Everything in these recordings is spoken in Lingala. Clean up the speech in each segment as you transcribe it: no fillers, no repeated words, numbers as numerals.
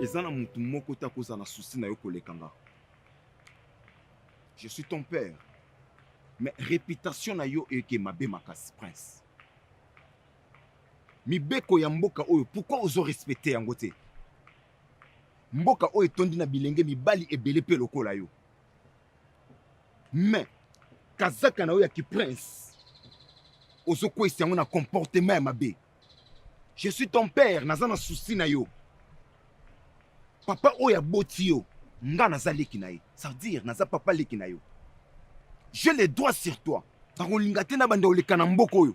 ezana mutu moko ta koza na souci na yo kolekanga. Je suis ton père. Mais réputation na yo eke mabe makasi prince. Mibeko ya mboka oyo pourquoi ozo respecter yango te? Mboka oyo tondi na bilenge mibali ebele pe lokola yo. Mais kazaka na yo ya ki prince ozo kwesi yango na comportement ya mabe. Je suis ton père, naza na souci na yo. Papa oyo aboti yo, nga naza leki na ye. Ça veut dire naza papa leki na yo. J'ai les droits sur toi. Bakolinga te na banda oleka na mboka oyo.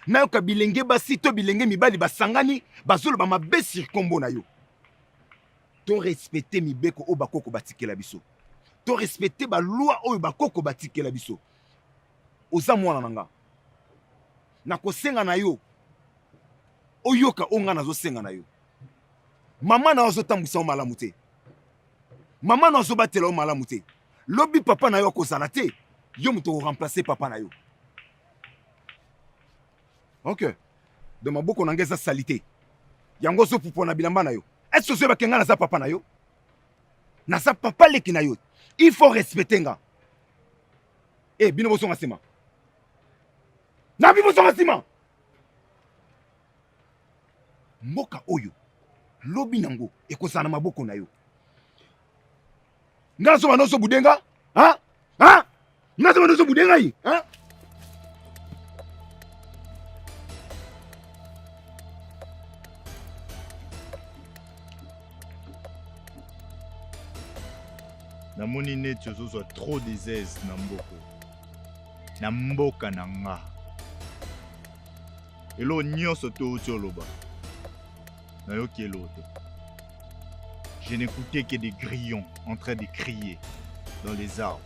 Na yo ka bilenge basi to bilenge mibali basangani bazolo ba mabe sur kombo na yo. To respecter mibeko o bakoko batikela biso. To respecter ba loi oyo bakoko batikela biso. Oza mwana nanga. Na kosenga na yo. Oyoka onga nazo senga na yo. Mama na ozo tambwisa o malamu te. Mama na ozo batela o malamu te. Lobi papa na yo kozala te. Yo muto remplacer papa na yo. Ok. De maboko na ngeza salité. Yango zo pupo na bilamba na yo. Est-ce que ba kenga na za papa na yo? Na za papa leki na yo. Il faut respecter nga. Eh, bino boso ngasima. Na bi boso ngasima. Mboka oyo. Lobi nango ekozana maboko na yo. Nga so banoso budenga? Ha? Ha? Nga so banoso budenga yi? Ha? Namoni neti ozozwa trop des aises na mboko. Na mboka na nga. Elo nyonso to uti oloba. Nayoki elo te. Je n'écoutais que des grillons en train de crier dans les arbres.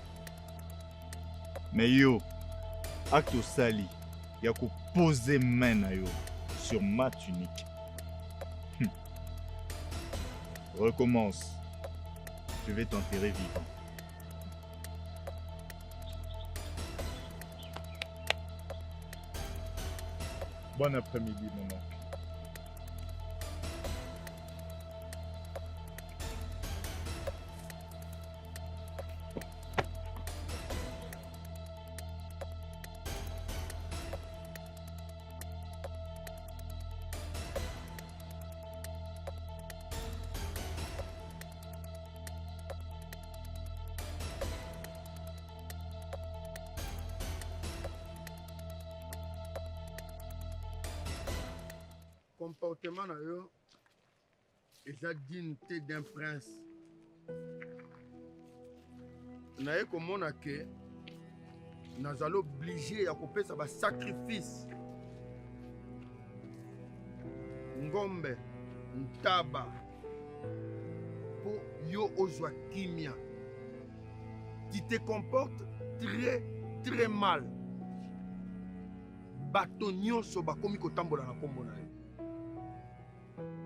Mais yo, acte au sali, yako poser main na yo sur ma tunique. Recommence. Je vais t'enterrer vivant. Bon après-midi, mon oncle. Comportement na yo eza dignité d'un prince. Naye komona ke nazali obligé ya kopesa ba sacrifice. Ngombe, ntaba pour yo ozwa kimia. Tu te comportes très mal. Bato nyonso bakomi kotambola na kombo na yo.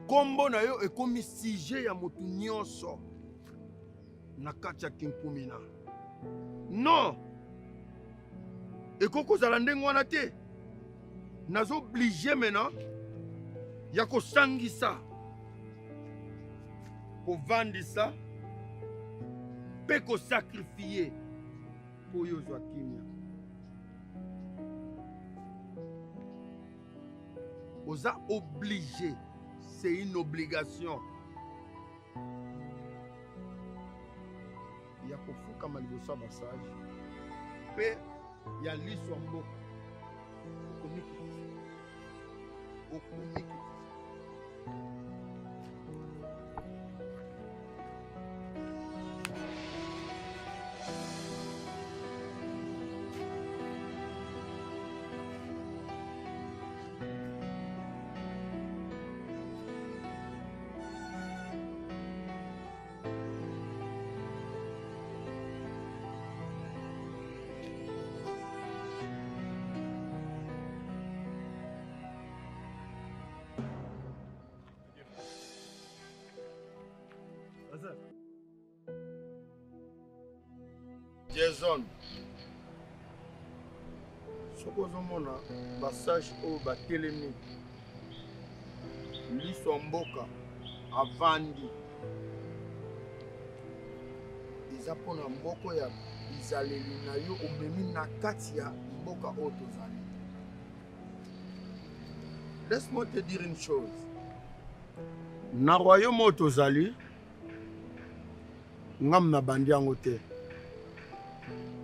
Kombo na yo ekomi sujet ya motu nyonso na kati ya kinkumina. Non! Eko kozala ndenge wana te. Nazo obligé maintenant ya kosangisa, kovandisa, pe kosakrifie po yo zwa kimia. Oza obligé. C'est une obligation. Il y a kofuka malibosa basage. Pe ya liswa mboka. Okumiki. Jason, soki ozomona basage oyo batelemi liso mboka avandi eza mpona moko ya bizaleli na yo omemi na kati ya mboka oyo tozali. Laisse-moi te dire une chose. Na royaume oyo tozali, ngam na bandi yango te.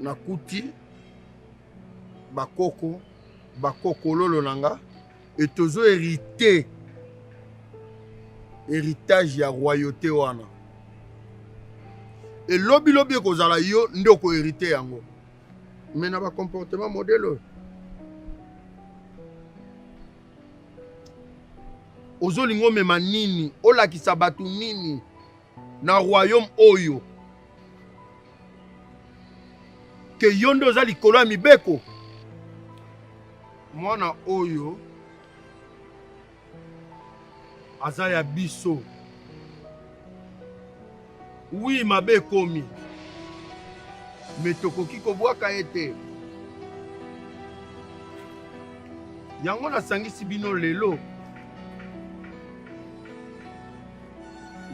Nakuti bakoko bakokololo na nga et tozo hérité héritage ya royauté wana. Et lobi ekozala yo nde oko hérité yango. Mais na ba comportement modèle ozolingo mema nini, olakisa batu nini na royaume oyo ke yo nde oza likolo ya mibeko. Mwana oyo aza ya biso. Oui, mabe ekomi, me tokoki kobwaka ye te. Yango nasangisi bino lelo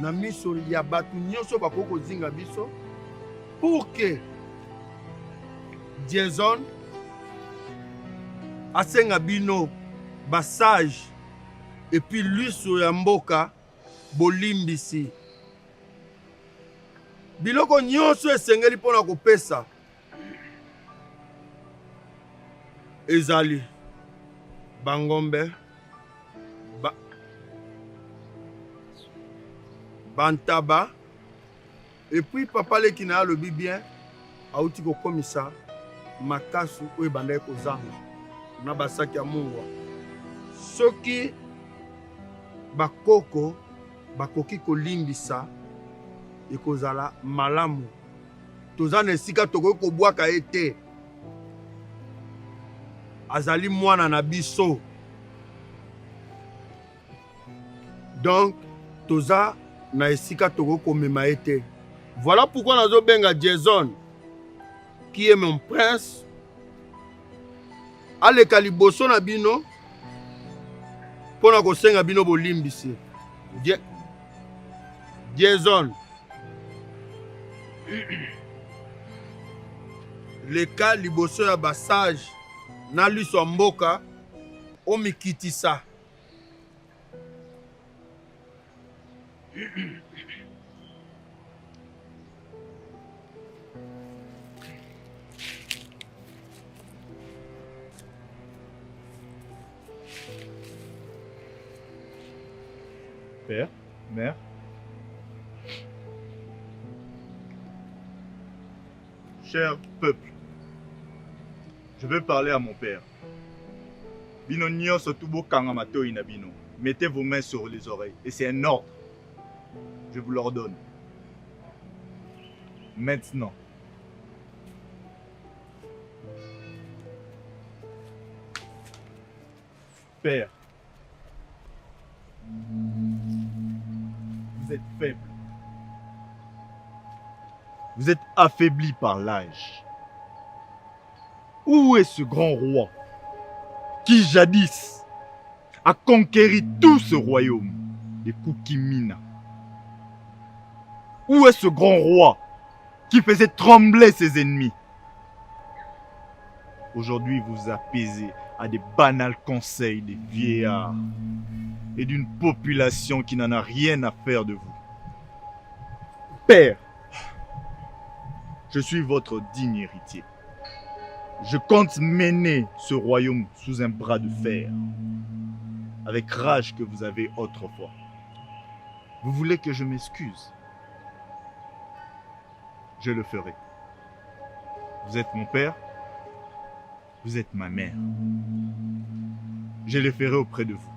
na miso ya batu nyonso bakoki kozinga biso pour que Jason asenga bino basage et puis luiso ya mboka bolimbisi. Biloko nyonso esengeli mpona kopesa ezali bangombe, bantaba, et puis papa leki na alobi bien auti kokomisa makasu oyo ebandaki kozanga na basaki ya mungwa. Soki bakoko bakoki kolimbisa ekozala malamu. Toza na esika tokoki kobwaka ye te. Azali mwana na biso. Donc toza na esika tokoki komema ye te. Voilà pourquoi nazobenga Jason qui est mon prince aleka liboso na bino mpona kosenga bino bolimbisi. Jason leka liboso ya basage na liso ya mboka omikitisa. Père, mère, cher peuple, je veux parler à mon père. Bino nyonso tubo kanga matoi na bino. Mettez vos mains sur les oreilles et c'est un ordre. Je vous l'ordonne. Maintenant. Père, vous êtes faible. Vous êtes affaibli par l'âge. Où est ce grand roi qui jadis a conquéri tout ce royaume des Kukimina? Où est ce grand roi qui faisait trembler ses ennemis? Aujourd'hui, vous apaisez à des banals conseils des vieillards et d'une population qui n'en a rien à faire de vous. Père, je suis votre digne héritier. Je compte mener ce royaume sous un bras de fer, avec rage que vous avez autrefois. Vous voulez que je m'excuse? Je le ferai. Vous êtes mon père, vous êtes ma mère. Je le ferai auprès de vous.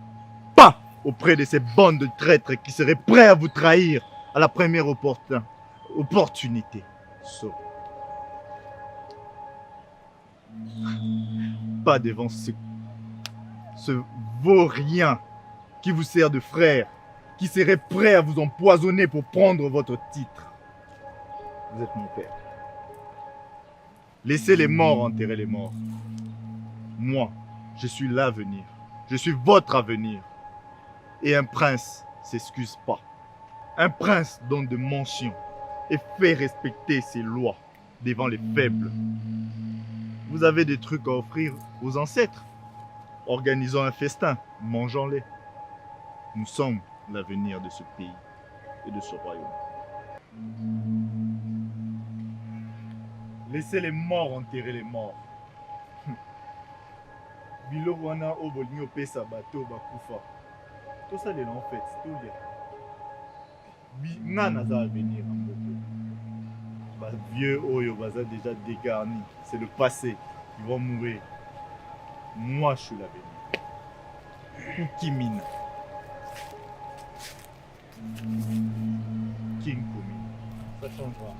Pas auprès de ces bandes de traîtres qui seraient prêts à vous trahir à la première opportunité. So. Pas devant ce vaurien qui vous sert de frère, qui serait prêt à vous empoisonner pour prendre votre titre. Vous êtes mon père. Laissez les morts enterrer les morts. Moi, je suis l'avenir. Je suis votre avenir. Et un prince s'excuse pas. Un prince donne de mentions. et fait respecter ses lois devant les faibles. Vous avez des trucs à offrir aux ancêtres. Organisons un festin, mangeons-les. Nous sommes l'avenir de ce pays et de ce royaume. Laissez les morts enterrer les morts. Bilo wana obolingo pesa bato bakufa. Tout ça, en fait, tout bien. Nga naza avenir en beaucoup. Bah, vieux Oyo baza déjà dégarni. C'est le passé. Ils vont mourir. Moi, je suis l'avenir. Kimina. King Kumi. Ça changera.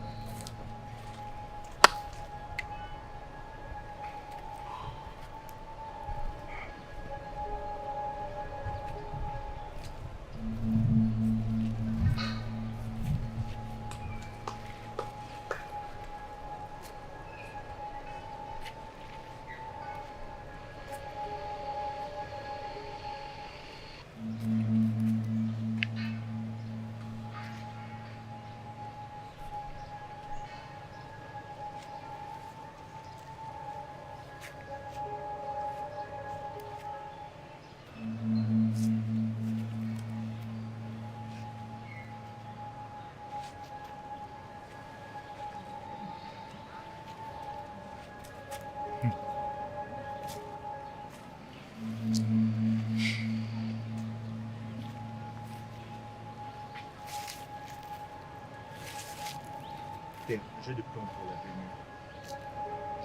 J'ai des plans pour l'avenir.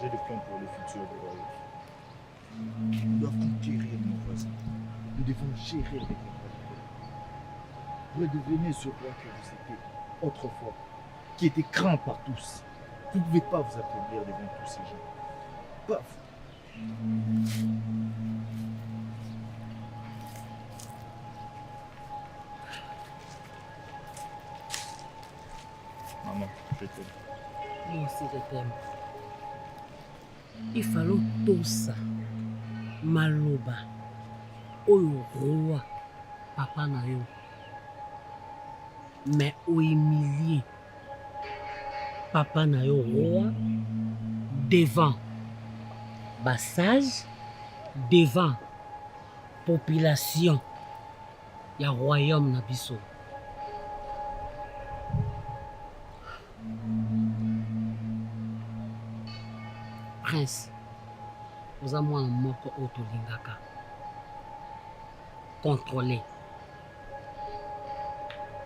J'ai des plans pour le futur du royaume. Nous devons conquérir nos voisins. Nous devons gérer avec nos voisins. Redevenez ce roi que vous étiez autrefois, qui était craint par tous. Vous ne pouvez pas vous affaiblir devant tous ces gens. Pas vous. Maman, je t'aime. Moi aussi je t'aime. Il fallait tout ça. Maloba. Oyo roi. Papa na yo. Mais au humilié. Papa na yo roi. Devant. Bassage. Devant. Population. Ya royaume na biso. Prince, vous avez un moko autolingaka. Contrôler.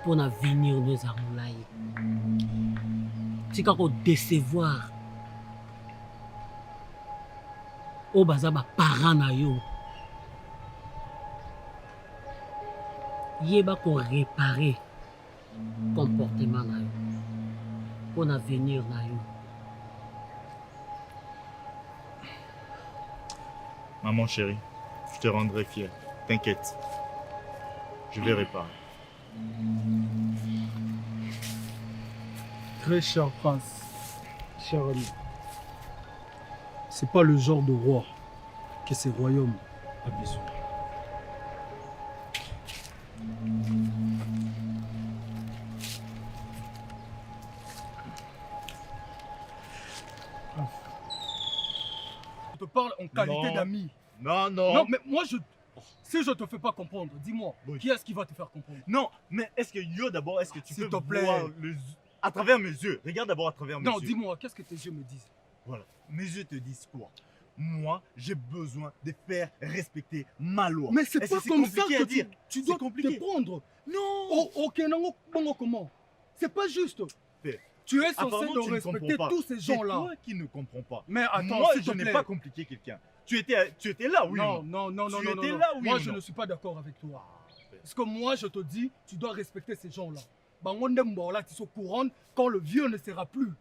Pour venir nous amoulaye. Si vous décevoir. Au bazaba parents na yo. Yeba ko réparer comportement na yo. Pour venir na yo. Maman chérie, je te rendrai fier. T'inquiète. Je vais réparer. Très cher prince, cher ami, c'est pas le genre de roi que ces royaumes a besoin. Je te parle en qualité d'ami. Non, non. Non, mais moi, si je te fais pas comprendre, dis-moi, Oui. qui est-ce qui va te faire comprendre? Non, mais est-ce que Yo d'abord, est-ce que tu S'il peux te plaît. voir à travers mes yeux? Regarde d'abord à travers mes Non, yeux. dis-moi, qu'est-ce que tes yeux me disent? Voilà. Mes yeux te disent quoi? Moi, j'ai besoin de faire respecter ma loi. Mais c'est Est-ce pas que comme ça compliqué que à dire? tu C'est dois compliqué. te prendre. Non. Oh, ok, non, bon, comment? C'est pas juste. Père, Tu es censé apparemment, de tu ne respecter comprends pas. tous ces gens-là. C'est toi qui ne comprends pas. Mais attends, moi, s'il te je n'ai plaît. pas compliqué quelqu'un. Tu étais là, oui. Non, ou non, non, non, Tu non, non, étais non. là, oui Moi, ou je non? ne suis pas d'accord avec toi. Père. Parce que moi, je te dis, tu dois respecter ces gens-là. Là, tu sont couronnes quand le vieux ne sera plus.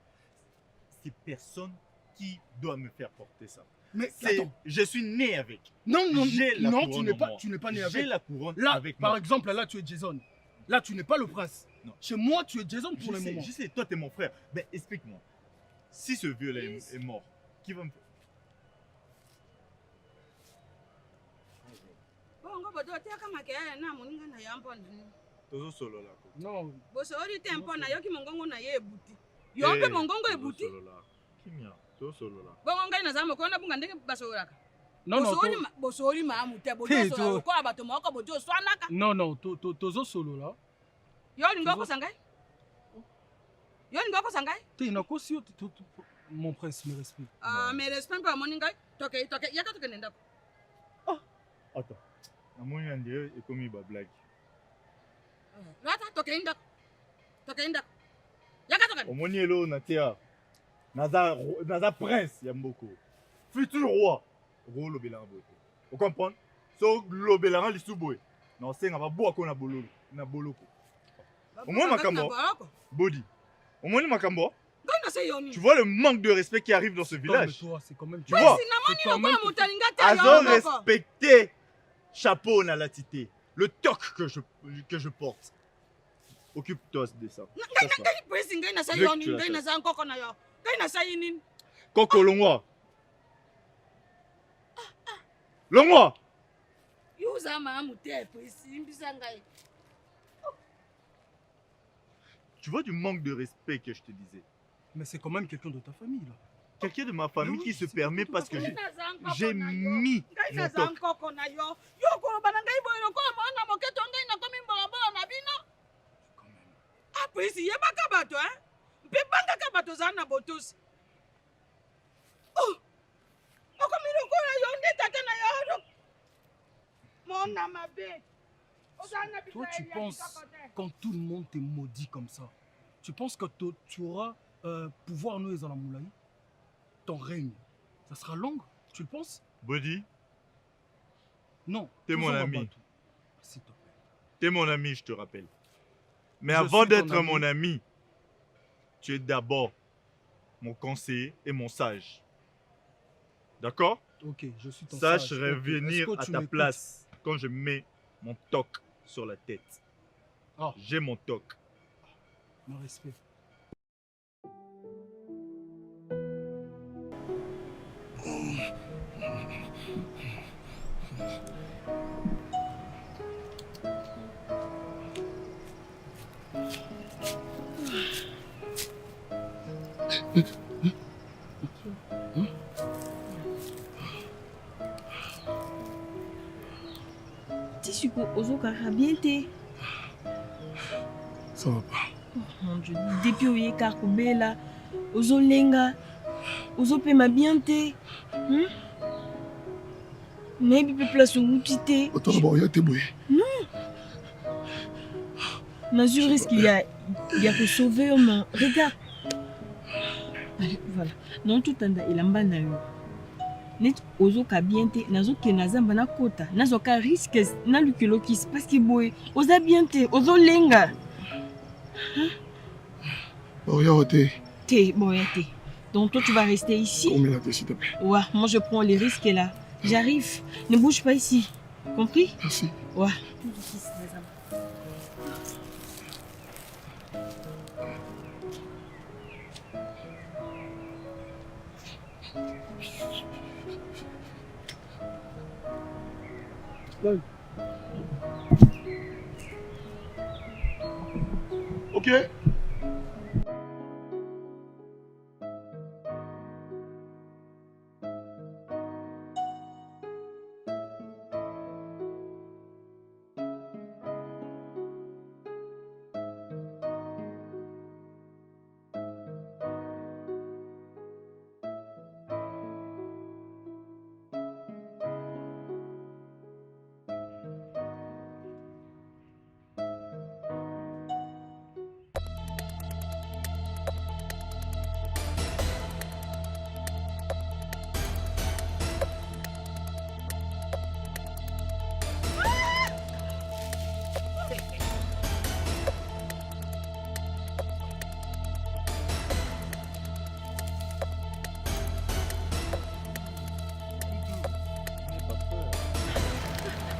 C'est personne qui doit me faire porter ça. Mais C'est, attends. je suis né avec. Non, non, J'ai la non, couronne en moi. tu n'es pas né J'ai avec. la couronne Là, avec par moi. exemple, là, tu es Jason. Là, tu n'es pas le prince. Non. Chez moi, tu es Jason pour le moment. Je sais, toi, t'es mon frère. Mais explique-moi. Si ce vieux-là est mort, qui va me faire? Tozo solo là. Non. bosori te mpo na yoki mongongo na ye ebuti yo mpe mongongo ebuti Kimia, tozo solo là. bongo ngai naza mokolo nabunga ndenge basololaka Non, non. bosori maamu te Te, bojosola to- lokola bato moko bojoswanaka Non, non. Tozo solo là. yo olingi okosa ngai yo olingi okosa ngai T'es une caution. Mon prince, me respect. mais respect mpe amoni ngai toke yaka tokende ndako Attends. Namoni ande ekomi ba blague. lata tokei ndako yaka tokende Omoni elo na tia. Naza prince ya mboko. Futur roi. Roi lobelanga boye. Vous comprenez? So lobelanga lisuboye. Na osenga ba boako na bololo, na boloko. Omoni makambo. Body. Omoni makambo. ngai na se yoni Tu vois le manque de respect qui arrive dans ce village? Toi, c'est quand même. Tu vois? namoni toi-même lokola qui- moto alinga te Azo yo moko respecter chapeau na la tité. Le toc que je porte. Occupe-toi de ça. ngai presi ngai na sa Veux que yoni tu la ngai na sa nkoko na yo ngai na sa yini Coco Longwa. Longwa. yuza maamu te presi mbisa ngai Tu vois du manque de respect que je te disais. Mais c'est quand même quelqu'un de ta famille, là. Quelqu'un de ma famille Oui, qui se c'est permet tout à parce fait que vrai. j'ai mis ngai mon naza toc. nkoko na yo yo koloba na ngai boye lokola mwana moke to ngai nakomi mbolombola na bino Quand même. aprisi yebaka bato mpe bangaka bato ozala na botosi okomi lokola yo nde tata na yo mona mabe ozala na Toi, tu penses, quand tout le monde te maudit comme ça, tu penses que tu auras pouvoir nous dans la moulaï? Ton règne, ça sera long? Tu le penses? Body, Non. T'es Tous mon on va ami. battre. S'il te plaît. t'es mon ami, je te rappelle. Mais Je avant suis ton d'être ami. mon ami, tu es d'abord mon conseiller et mon sage. D'accord? Ok, je suis ton Sache sage. Ok, revenir est-ce que à tu ta m'écoutes? place quand je mets mon toc sur la tête. Ah. J'ai mon toc. Mon respect. Tissuko ozokaka bien te. Ça va pas. Oh mon Dieu, depuis oyeka kobela, ozolenga, ozopema bien te. Nayebi mpe place outi te. Autant ba oya te boye. Nazwi risque ya kosauve yo ma. Regarde. Allez, voilà. Non totanda elamba na yo. Net ozoka bien te, nazoke na zamba nakota, nazoka risque nalukelo kisi parce que boye oza bien te, ozolenga. Ba oya te. T'es bon, te. Donc toi tu vas rester ici. Combien là s'il te plaît. Ouais, moi je prends les risques là. J'arrive. Ne bouge pas ici. Compris? Merci. Ouais. Ok.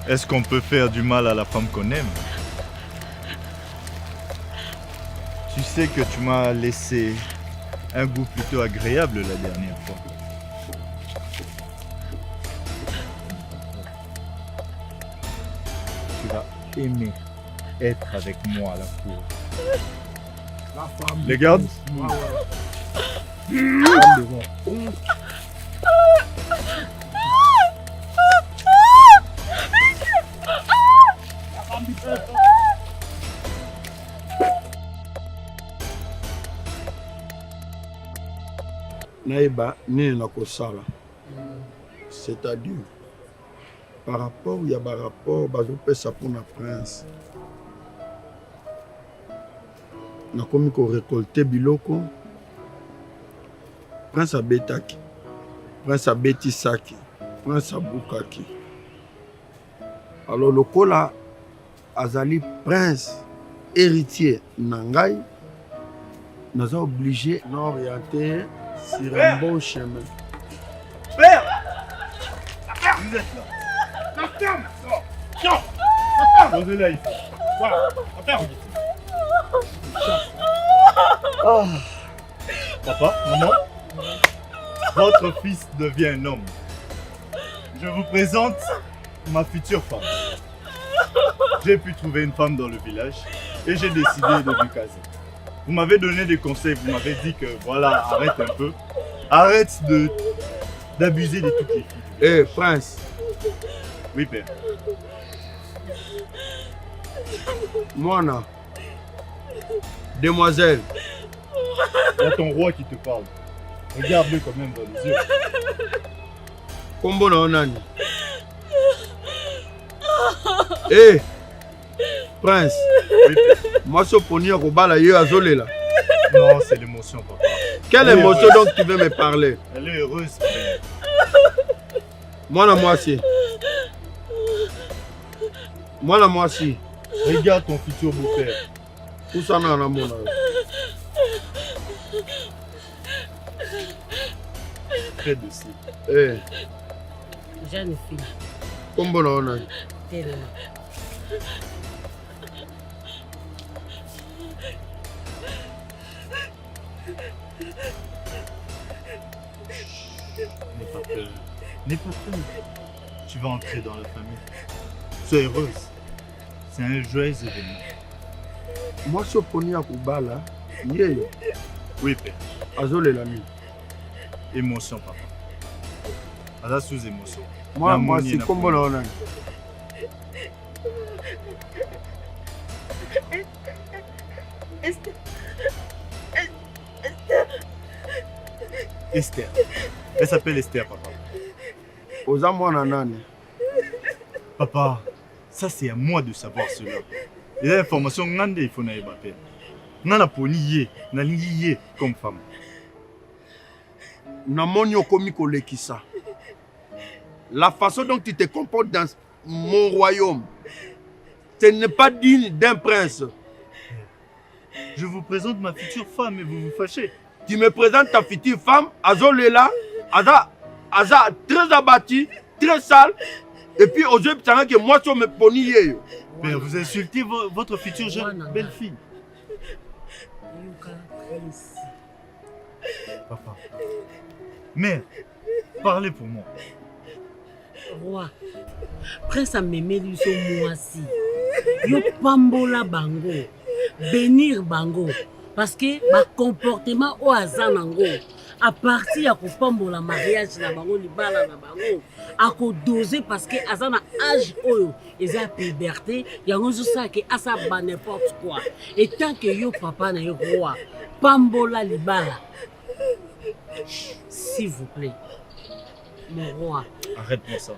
Est-ce qu'on peut faire du mal à la femme qu'on aime? Tu sais que tu m'as laissé un goût plutôt agréable la dernière fois. Tu vas aimer être avec moi à la cour. La femme. Les gardes? Naïba, nini na kosala. C'est-à-dire, par rapport, il y a un rapport, bazopesa pour na prince. Na komi ko récolter biloko. Prince abetaki. Prince abetisaki. Prince abukaki. Alors lokola azali prince héritier nangai, naza obligé d'orienter sur un bon chemin. Père! Vous êtes là. La ferme! Non! Posez là ici. Voilà, la ferme. Papa, maman, votre fils devient un homme. Je vous présente ma future femme. J'ai pu trouver une femme dans le village et j'ai décidé de lui caser. Vous m'avez donné des conseils, vous m'avez dit que voilà, arrête un peu. Arrête d'abuser de toutes les filles. Eh, prince, Oui, père. Moana, demoiselle, Il y a ton roi qui te parle. Regarde-le quand même dans les yeux. kombo na onani. Eh, prince, Oui, père. moi ce poni ya kobala yo azolela. Non, c'est l'émotion, papa. Quelle Elle est émotion heureuse. donc tu veux me parler? Elle est heureuse, père. Mwana mwasi. Mwana mwasi. Regarde ton futur beau-père. Kusana na mona. Près de ci. Eh, Jeune fille, kombo na onani. tellement. N'aie pas peur. N'aie pas peur. Tu vas entrer dans la famille. Sois heureuse. C'est un joyeux événement. Moi ce poni ya kobala, yeyo Oui, père. azolela nini. Émotion, papa. Ada sous émotion. Mwana Na moni mwasi na kombo na poni. onani. Esther. Elle s'appelle Esther, papa. Oza mwana nani. Papa, ça c'est à moi de savoir cela. Les informations, il faut n'aille pas. Nana poni ye, nalingi ye comme femme. Namoni okomi kolekisa. La façon dont tu te comportes dans mon royaume, ce n'est pas digne d'un prince. Je vous présente ma future femme et vous vous fâchez. Tu me présentes ta future femme, Azolela, Aza très abattu, très sale, et puis aujourd'hui, tu que moi, je me poni yeyo. Père, vous insultez votre future jeune belle-fille. Yuka Prince. Papa. Mère, parlez pour moi. Roi, Prince amemeli so mwasi. Yo pambola bango, bénir bango. Parce que ba comportement o aza nango, à partir ya ko pambola mariage na bango libala na bango, a ko doser parce que aza na âge oyo, eza puberté, yango zo sa ke asa ba n'importe quoi. Et tant que yo papa na yo roi, pambola libala. S'il vous plaît, mon roi. Arrête-moi ça.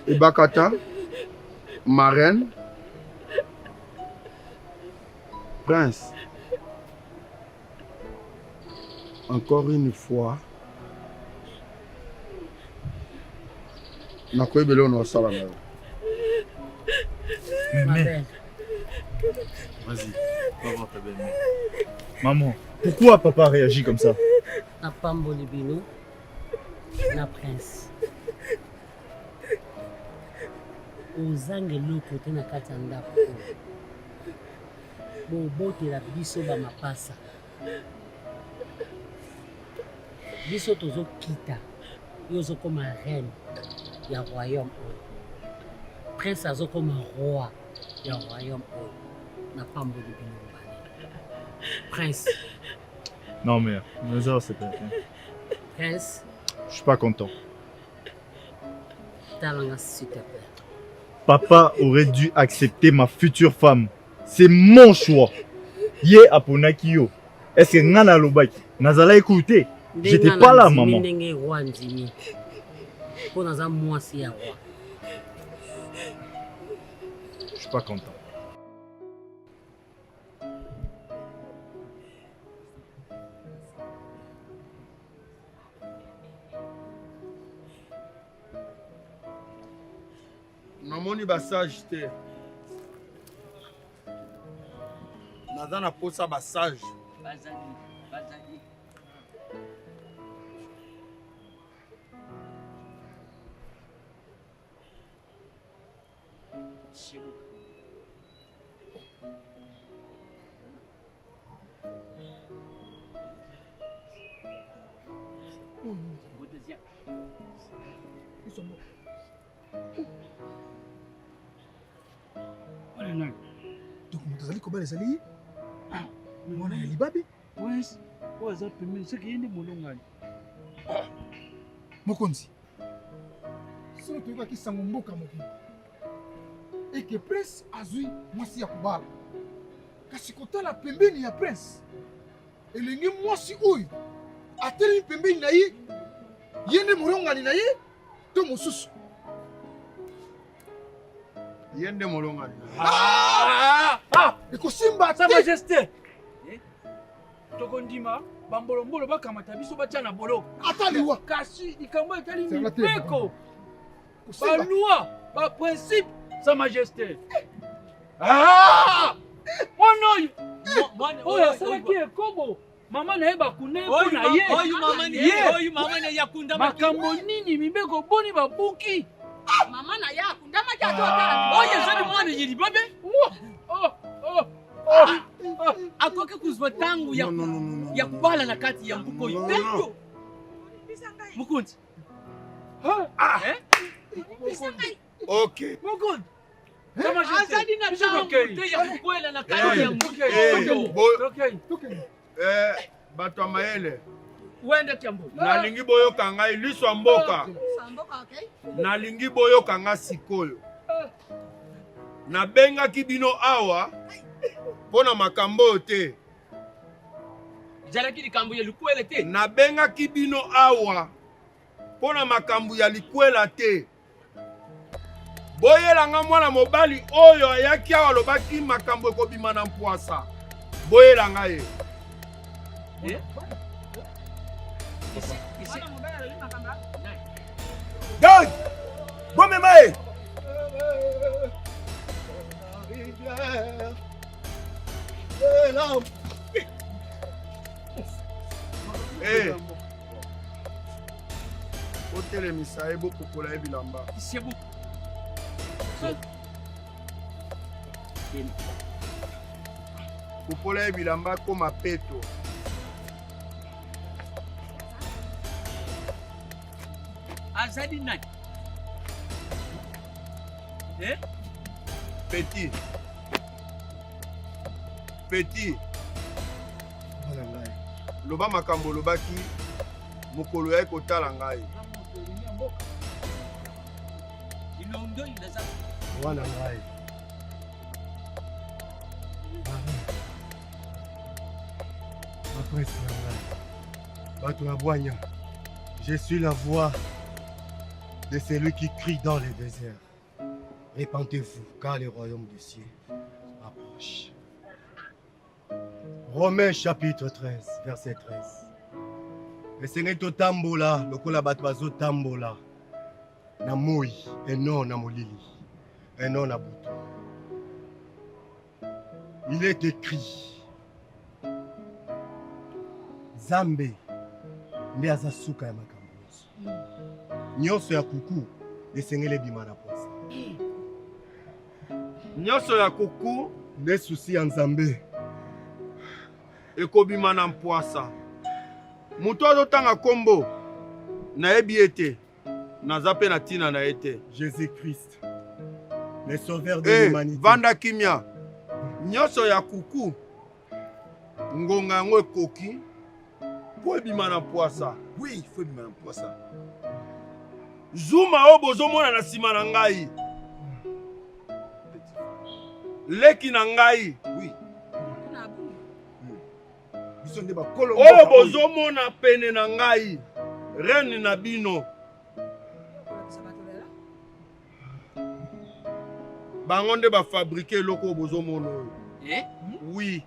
Et Bakata, ma reine, prince, encore une fois, nakoyebele ono osala na yo. Mais Ma mère, belle. vas-y, va voir ta belle-mère. Maman, pourquoi papa réagit comme ça? Na pamboli bino, na prince. Ozange eloko te na kati ya ndako oyo. Bobotela biso bamapasa. Biso tozokita, yo ozokoma reine ya royaume oyo. Prince azokoma roi ya royaume oyo napamboli bino mobale. Prince. Non, mère, Nazar, c'est pas bien. Prince, Je suis pas content. talanga s'il te plaît. Papa aurait dû accepter ma future femme. C'est mon choix. Yé Aponakio. Est-ce que Nana Lobaki Nazala écouté? J'étais pas là, maman. Ndenge roi ndimi. Pour naza mwasi ya roi. Je suis pas content. namoni basage te naza na posa basage Bazali. Donc moto azali kobala ezali ye mwana ya libabi Wes, waza pembeni soki ye nde molongani. mokonzi soki toyokaki sango mboka mokili eke prince azwi mwasi ya kobala kasi kotala pembeni ya prince elengi mwasi oyo atelemi pembeni na ye ye nde molongani na ye to mosusu ye nde molongani ekosimba Sa te majesté. Tokondima bambolombolo bakamata biso batya na boloko. ata liwa Kasi likambo etali Sala te, mibeko. kosimba Baloi, ba principe, sa majesté. Mwana oyo oyo asalaki ekobo mama na ye bakunda ye mpo na ye makambo nini mibeko boni babuki Mama na ya kundamaki atotala. oyo ezali mwana ya libabe akoki kozwa ntango ya kubala na kati ya mbuka oyo peyo mokonzi ok mokonzi azali na ntango te ya kokwela na kati ya mbuka bato ya mayele wende kiambo nalingi boyoka ngai liso ya mboka Samboka, okay? nalingi boyoka nga sikoyo nabengaki bino awa mpo na makambo oyo te ezalaki likambo ya likwele te nabengaki bino awa mpo na makambo ya likwela te boyelanga mwana mobali oyo ayaki awa alobaki makambo ekobima na mpwasa boyelanga ye Dog! Bomema ye! otelemisa ye bopokola ye bilamba popola ye bilamba koma peto azali nani petit petit bana ngai loba makambo olobaki mokolo ya kotala ngai mwana ngai baprince na ngai bato ya bwanya je suis la voix de celui qui crie dans les déserts. Répentez-vous, car le royaume des cieux approche. Romains chapitre 13, verset 13. Esengeli totambola lokola bato bazotambola na moi et non na molili et non na butu. Il est écrit Nzambe nde aza suka ya makambo nyonso ya kuku esengeli ebima na posa nyonso ya kuku nde susi ya Nzambe ekobima na mpwasa moto azotanga kombo nayebi ete naza mpe na ntina na ye te Jésus-Christ les sauveurs de Eh, l'humanité. vanda kimia. Nyonso ya kuku. Ngonga yango ekoki. Po ebima na poasa. Oui, il faut bien pour ça. Zuma o bozomona na nsima na ngai. Leki na ngai. Oui. Ils sont des bakolo. Oyo bozomona pene na ngai. Reine na bino. Bango nde bafabrike eloko oyo bozomona oyo. Oui.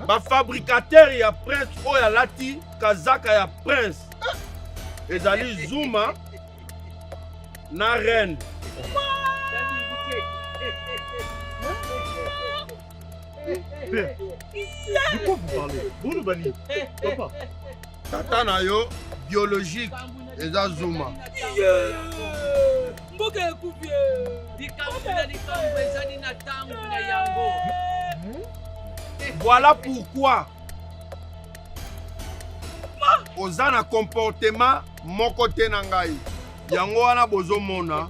Bafabrikateur ya prince oyo alati kazaka ya prince. Ezali Zuma na reine. Père, de quoi vous parlez? Bruno Bani, papa. Tata na yo biologique eza Zuma. Mboka ekufi. Likambo na likambo ezali na tango na yango. Voilà pourquoi oza na comportement moko te na ngai. Yango wana bozomona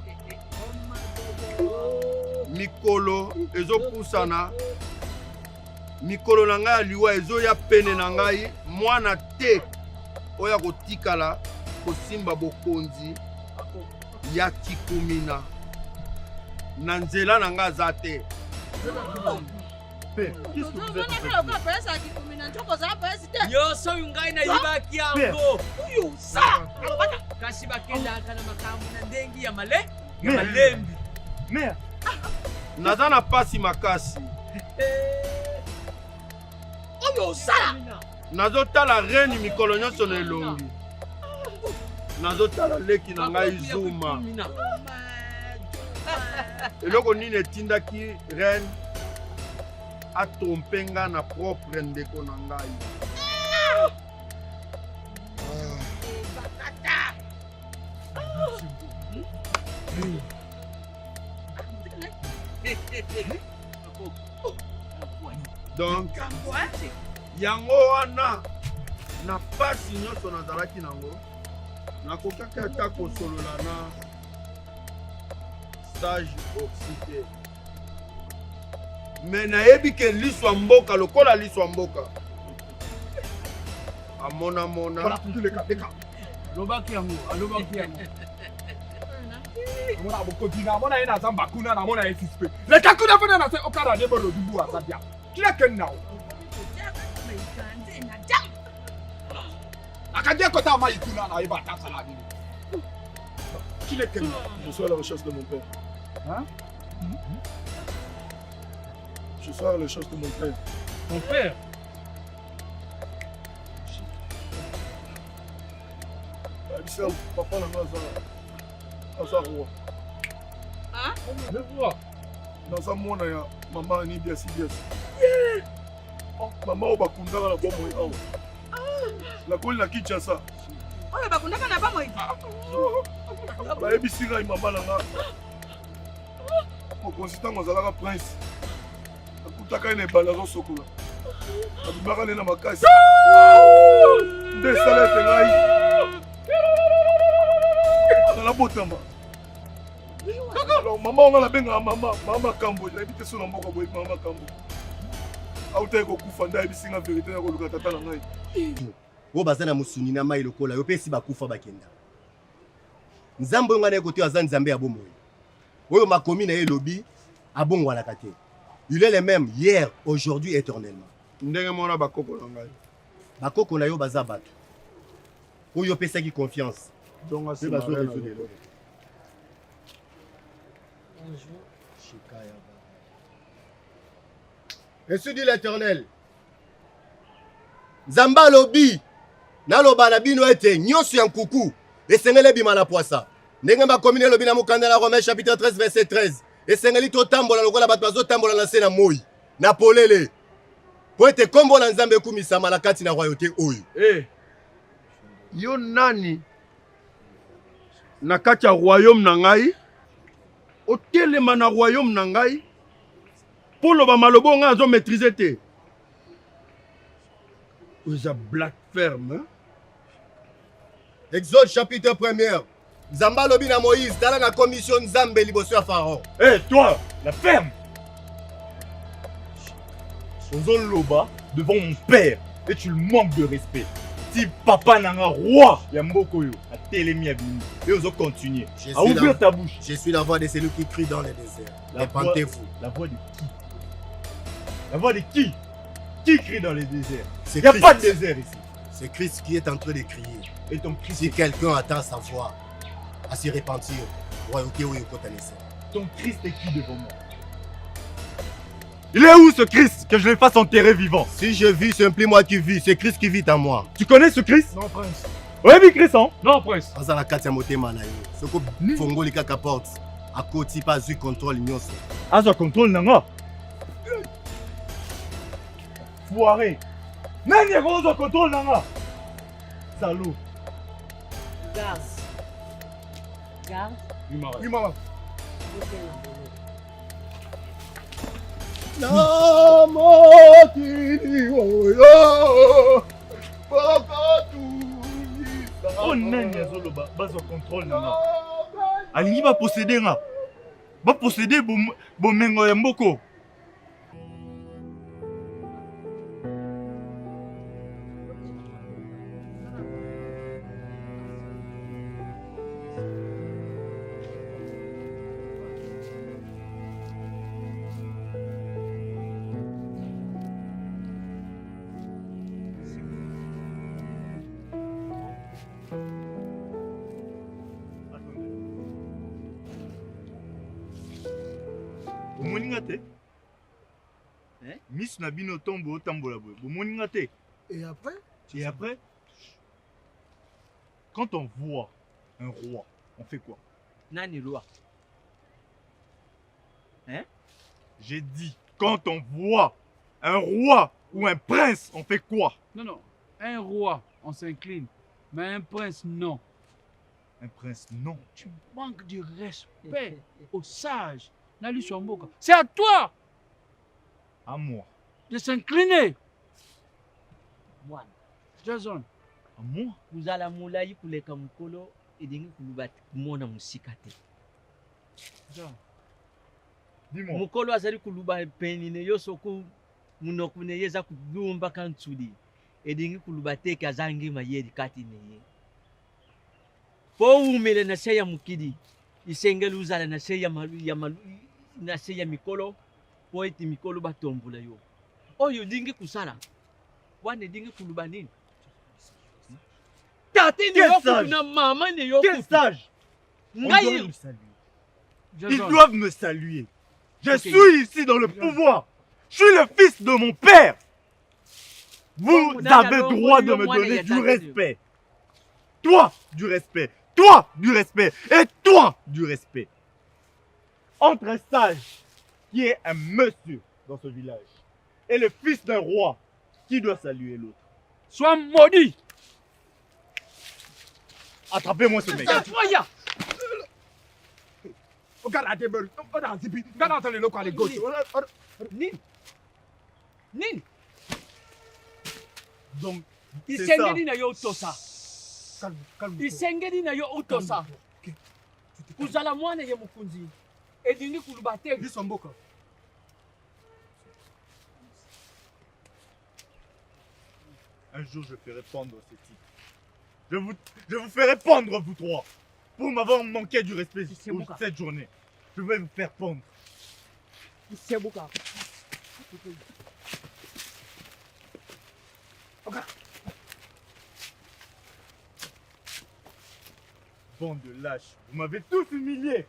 mikolo ezopusana. Mikolo na ngai aliwa ezoya pene na ngai. Mwana te oya kotikala kosimba bokonzi ya kikumina na nzela na ngai aza te. Père, qu'est-ce que vous êtes en train de dire? Nyonso oyo ngai nayibaki yango. Oyo sa. Kasi bakendaka na makambo na ndenge ya malembi. Mère, Naza na pasi makasi. Oyo sa. Nazotala reine mikolo nyonso na elongi. Nazotala leki na ngai Zuma. Eloko nini etindaki reine atrompe nga na propre ndeko na ngai. Donc yango wana na pasi nyonso nazalaki nango nakokaki ata kosolola na sage oxyte. Me nayebi ke liswa mboka lokola liswa mboka amona Voilà, tous les cas. Lobaki yango, alobaki yango. Mona bokodina, mona ina zamba kuna na mona esispe. Le kakuna fana na se okara de bodo dubu azadia. Kila kenna. Akadia kota ma ikuna na iba ta sala ni. Kila kenna. Je suis à la recherche de mon père. Hein? Je suis à la recherche de mon père. Ton père. Papa na aza roi. Le roi. Naza mwana ya mama ani biasi. Mama oyo bakundaka na bomoi awa. Nakoli na Kinshasa. Oyo bakundaka na bomoi. Bayebisi ngai mama na nga. Mokonzi ntango azalaka prince. Akutaka ye na ebale azosokola. Abimaka ne na makasi. Nde esala ete ngai nabotama. Alors mama onga nabengaka mama makambo nayebi te so na mboka boyebi mama makambo autaki kokufa nde ayebisi nga verité na koluka tata na ngai. Oyo baza na mosuni na mai lokola yo mpe esi bakufa bakenda. Nzambe oyo ngai na ye kote aza nzambe ya bomoi. Oyo makomi na ye elobi abongwanaka te. Il est le même hier, aujourd'hui, éternellement. Ndenge mona bakoko na ngai. Bakoko na yo baza bato. Oyo opesaki confiance. Donc Mpe bazoresoudre eloko. Ainsi dit l'Éternel. Nzambe alobi naloba na bino ete nyonso ya nkuku esengeli ebima na poasa. Ndenge bakomi na elobi na mokanda na Romains chapitre 13 verset 13. Esengeli totambola lokola bato bazotambola na se na moi na polele po ete kombo na Nzambe ekumisama na kati na royauté oyo. Yo nani na kati ya royaume na ngai otelema na royaume na ngai mpo loba maloba ngai azo maîtriser te. Oza black ferme. Exode chapitre 1er Nzamba lobi na Moïse, tala na commission Nzambe liboso ya Pharaon. Hé, toi, la ferme. Ozon Loba devant mon père et tu le manques de respect. Si papa n'a un roi, il y a Mbokoyo, à Télémi Abimi. Et Ozo continuer. À ouvrir ta bouche. Je suis la voix de celui qui crie dans le désert. Répentez-vous. La voix de qui? La voix de qui? Qui crie dans les déserts? C'est Il n'y a Christ. pas de désert ici. C'est Christ qui est en train de crier. Et ton Christ, Si quelqu'un attend sa voix, à s'y repentir, royauté ou ton Christ est qui devant moi? Il est où ce Christ? Que je le fasse enterrer vivant. Si je vis, c'est plus moi qui vis, c'est Christ qui vit en moi. Tu connais ce Christ? Non, prince. Ouais, mais Christ, hein? Non, prince. Aza na kati ya motema na yo. Soko fongoli kaka porte. Akoti pas eu contrôle nyonso. Azo contrôle nanga. Foiré. Nani azo contrôle nanga. Salaud. Garde. Garde. Oui, maman. Na mokili oyo. Oh nani azoloba bazo contrôle nanga. Alingi ba posséder nga. Ba posséder bomengo ya mboko. Bomoninga te? Miss na bino tombo tambola boy. Bomoninga te? Et après? Et après, quand on voit un roi, on fait quoi? Nani roi? Hein? J'ai dit, quand on voit un roi ou un prince, on fait quoi? Non, non. Un roi, on s'incline. Mais un prince, non. Un prince, non. Tu manques de respect aux sages. Nali Somboka. C'est à toi À moi. de s'incliner. Mwana. Jason. À moi? Kuzala mulai kuleka mukolo edingi kulubati kumona musika te. Dis-moi. Mukolo azali kuluba peni ne yosoku munoko ne yeza kulumba kansudi. Edingi kulubate kazangi mayedi kati ne ye. Po umele na seya mukidi. Isengeli uzala na seya na seya mikolo. Po eti mikolo batombula yo. Oyo dingi kusala. Wane dingi kuluba nini? Tate ni yoku na mama ni yoku. Quel sage! On doit me saluer. Ils doivent me saluer. Je suis ici dans le pouvoir. Je suis le fils de mon père. Vous avez droit de me donner du respect. Toi, du respect. Toi, du respect. Et toi, du respect. Entre un sage qui est un monsieur dans ce village et le fils d'un roi, qui doit saluer l'autre? Sois maudit. Attrapez-moi ce mec. Regarde la table. Regarde le local à les gauche. Nini? Donc, c'est Isengeli ça. na yo tosa. Calme-toi. Isengeli na yo utosa. Ok. Kuzala mwana ye mukunzi. Edingi kulubate. Dis Somboka. Un jour, je ferai pendre ce type. Je vous ferai pendre, vous trois. Pour m'avoir manqué du respect cette journée. Je vais vous faire pendre. Sebuka. Bande de lâches, vous m'avez tous humilié.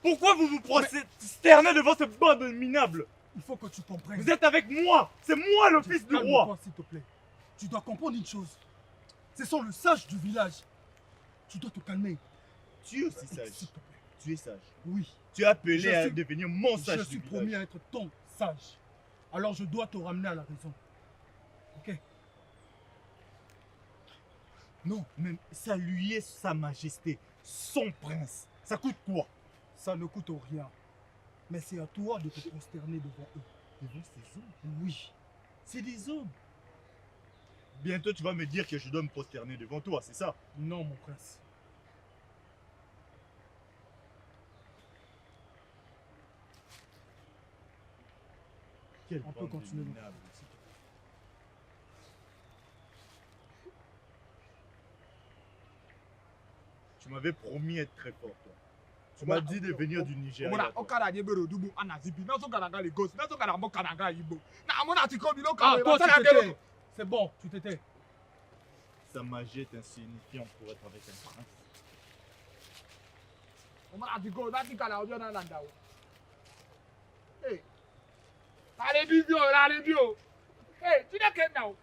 Pourquoi vous vous prosternez devant ce bande de minables? Il faut que tu comprennes. Vous êtes avec moi. C'est moi le fils du roi. Calme-toi, s'il te plaît. Tu dois comprendre une chose. Ce sont le sage du village. Tu dois te calmer. Tu es aussi sage. S'il te plaît. Tu es sage. Oui. Tu es appelé Je à suis- devenir mon sage Je du suis village. promis à être ton sage. Alors je dois te ramener à la raison. Ok? Non, mais saluer sa majesté, son prince, ça coûte quoi? Ça ne coûte rien. Mais c'est à toi de te prosterner devant eux. Devant ces hommes? Oui. C'est des hommes. Bientôt tu vas me dire que je dois me prosterner devant toi, c'est ça? Non, mon prince. Quel On peut bande de continuer. minables. Tu m'avais promis être très fort, toi. Tu m'as dit de venir du Nigeria. Omona toi. okara nye bero dubu anazibi na so kananga Lagos na so kananga kananga Igbo na amona tiko bi lo Ah, ka toi, tu t'étais. C'est bon, tu t'étais. Sa magie est insignifiante pour être avec un prince. omona tiko na tika la ojo na landa o eh la le bi o hey tu ne ken now